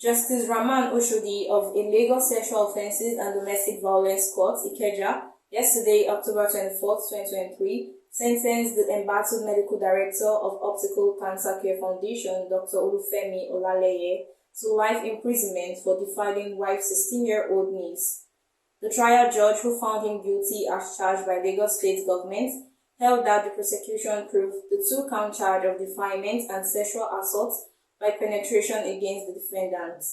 Justice Rahman Oshodi of a Lagos Sexual Offences and Domestic Violence Court, Ikeja, yesterday, October 24, 2023, sentenced the embattled medical director of Optical Cancer Care Foundation, Dr. Olufemi Olaleye, to life imprisonment for defiling wife's 16-year-old niece. The trial judge, who found him guilty as charged by Lagos State government, held that the prosecution proved the two-count charge of defilement and sexual assault by penetration against the defendant.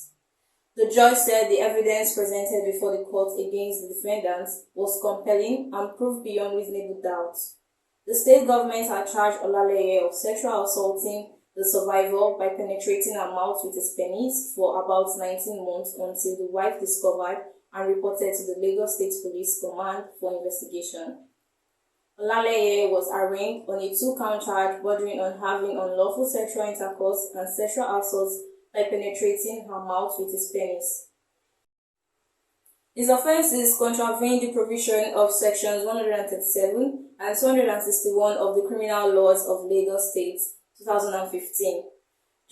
The judge said the evidence presented before the court against the defendant was compelling and proved beyond reasonable doubt. The state government had charged Olaleye of sexual assaulting the survivor by penetrating her mouth with his penis for about 19 months until the wife discovered and reported to the Lagos State Police Command for investigation. Olaleye was arraigned on a two-count charge bordering on having unlawful sexual intercourse and sexual assault by penetrating her mouth with his penis. His offences contravened the provision of sections 137 and 261 of the Criminal Laws of Lagos State, 2015.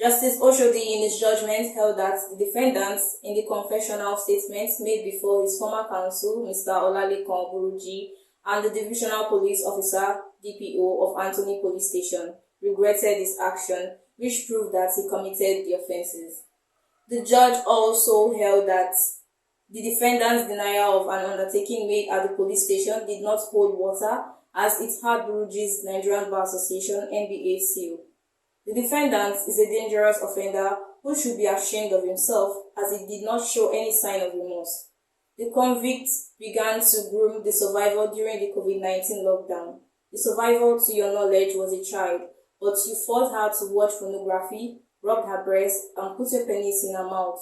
Justice Oshodi, in his judgment, held that the defendants, in the confessional statements made before his former counsel, Mr. Olalekan Buruji, and the Divisional Police Officer, DPO, of Anthony Police Station, regretted his action, which proved that he committed the offences. The judge also held that the defendant's denial of an undertaking made at the police station did not hold water, as it had Buruji's Nigerian Bar Association NBA seal. The defendant is a dangerous offender who should be ashamed of himself, as he did not show any sign of remorse. The convict began to groom the survivor during the COVID-19 lockdown. The survivor, to your knowledge, was a child, but you forced her to watch pornography, rubbed her breast, and put your penis in her mouth.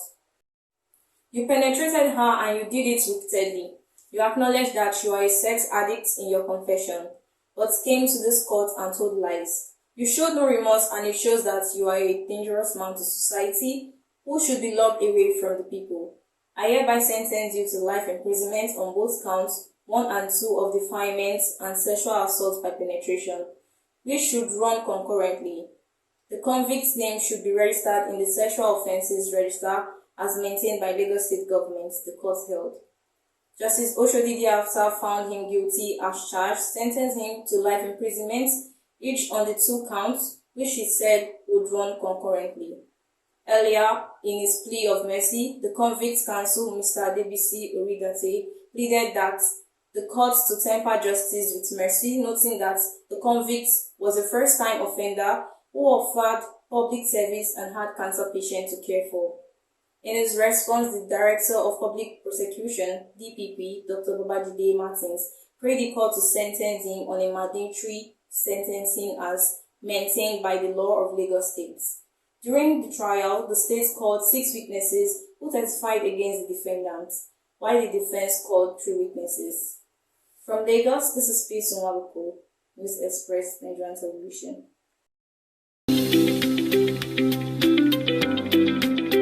You penetrated her and you did it repeatedly. You acknowledged that you are a sex addict in your confession, but came to this court and told lies. You showed no remorse, and it shows that you are a dangerous man to society who should be locked away from the people. I hereby sentence you to life imprisonment on both counts 1 and 2 of defilement and sexual assault by penetration, which should run concurrently. The convict's name should be registered in the Sexual Offences Register as maintained by Lagos State Government, the court held. Justice Oshodi thereafter found him guilty as charged, sentenced him to life imprisonment, each on the 2 counts, which he said would run concurrently. Earlier, in his plea of mercy, the convict's counsel, Mr. Debisi Origate, pleaded that the court to temper justice with mercy, noting that the convict was a first-time offender who offered public service and had cancer patients to care for. In his response, the Director of Public Prosecution, DPP, Dr. Babajide Martins, prayed the court to sentence him on a mandatory sentencing as maintained by the law of Lagos State. During the trial, the state called 6 witnesses who testified against the defendant, while the defense called 3 witnesses. From Lagos, this is P. Sunwabuko, News Express, Nigerian Television.